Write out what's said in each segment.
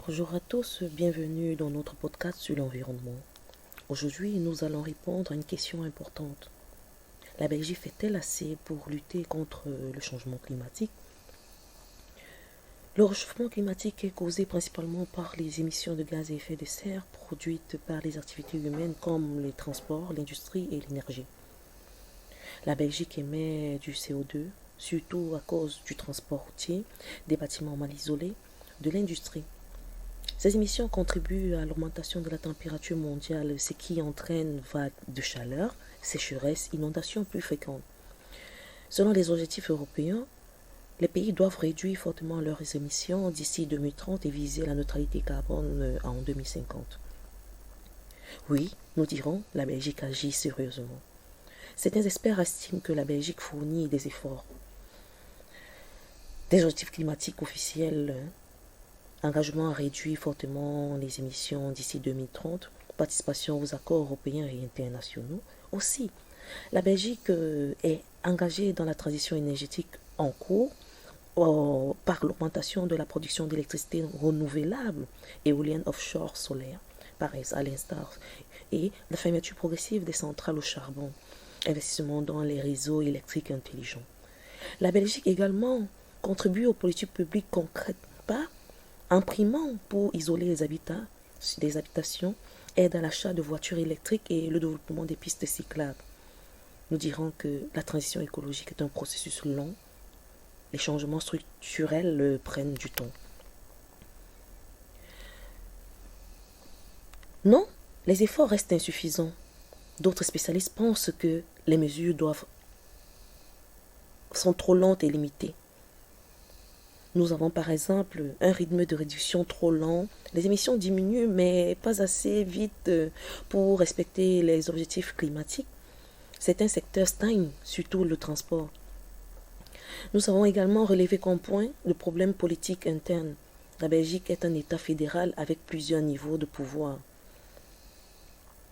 Bonjour à tous, bienvenue dans notre podcast sur l'environnement. Aujourd'hui, nous allons répondre à une question importante. La Belgique fait-elle assez pour lutter contre le changement climatique? Le réchauffement climatique est causé principalement par les émissions de gaz à effet de serre produites par les activités humaines comme les transports, l'industrie et l'énergie. La Belgique émet du CO2, surtout à cause du transport routier, des bâtiments mal isolés, de l'industrie. Ces émissions contribuent à l'augmentation de la température mondiale, ce qui entraîne vagues de chaleur, sécheresse, inondations plus fréquentes. Selon les objectifs européens, les pays doivent réduire fortement leurs émissions d'ici 2030 et viser la neutralité carbone en 2050. Oui, nous dirons, la Belgique agit sérieusement. Certains experts estiment que la Belgique fournit des efforts. Des objectifs climatiques officiels, engagement à réduire fortement les émissions d'ici 2030, participation aux accords européens et internationaux. Aussi, la Belgique est engagée dans la transition énergétique en cours par l'augmentation de la production d'électricité renouvelable, éolienne offshore solaire, pareil à l'instar, et la fermeture progressive des centrales au charbon, investissement dans les réseaux électriques intelligents. La Belgique également contribue aux politiques publiques concrètes par imprimant pour isoler des habitations, aide à l'achat de voitures électriques et le développement des pistes cyclables. Nous dirons que la transition écologique est un processus long. Les changements structurels prennent du temps. Non, les efforts restent insuffisants. D'autres spécialistes pensent que les mesures sont trop lentes et limitées. Nous avons par exemple un rythme de réduction trop lent. Les émissions diminuent, mais pas assez vite pour respecter les objectifs climatiques. Certains secteurs stagnent, surtout le transport. Nous avons également relevé comme point le problème politique interne. La Belgique est un État fédéral avec plusieurs niveaux de pouvoir.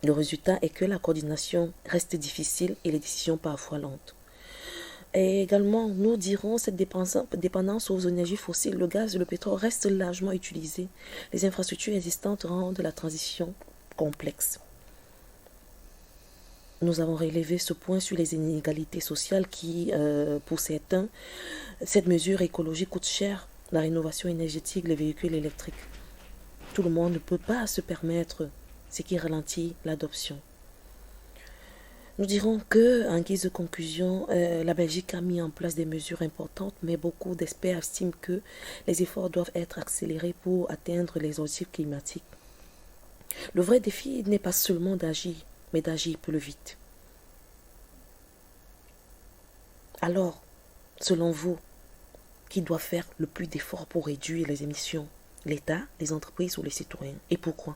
Le résultat est que la coordination reste difficile et les décisions parfois lentes. Et également, nous dirons cette dépendance aux énergies fossiles, le gaz et le pétrole restent largement utilisés. Les infrastructures existantes rendent la transition complexe. Nous avons relevé ce point sur les inégalités sociales qui, pour certains, cette mesure écologique coûte cher. La rénovation énergétique, les véhicules électriques. Tout le monde ne peut pas se permettre, ce qui ralentit l'adoption. Nous dirons que, en guise de conclusion, la Belgique a mis en place des mesures importantes, mais beaucoup d'experts estiment que les efforts doivent être accélérés pour atteindre les objectifs climatiques. Le vrai défi n'est pas seulement d'agir, mais d'agir plus vite. Alors, selon vous, qui doit faire le plus d'efforts pour réduire les émissions? L'État, les entreprises ou les citoyens? Et pourquoi?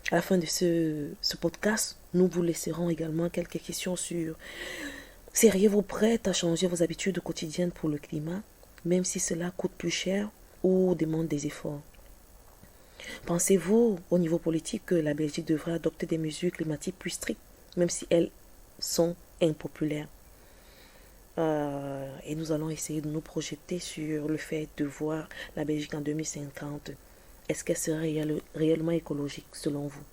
À la fin de ce podcast, nous vous laisserons également quelques questions sur: seriez-vous prête à changer vos habitudes quotidiennes pour le climat, même si cela coûte plus cher ou demande des efforts? Pensez-vous, au niveau politique, que la Belgique devrait adopter des mesures climatiques plus strictes, même si elles sont impopulaires? Et nous allons essayer de nous projeter sur le fait de voir la Belgique en 2050. Est-ce qu'elle serait réellement écologique selon vous?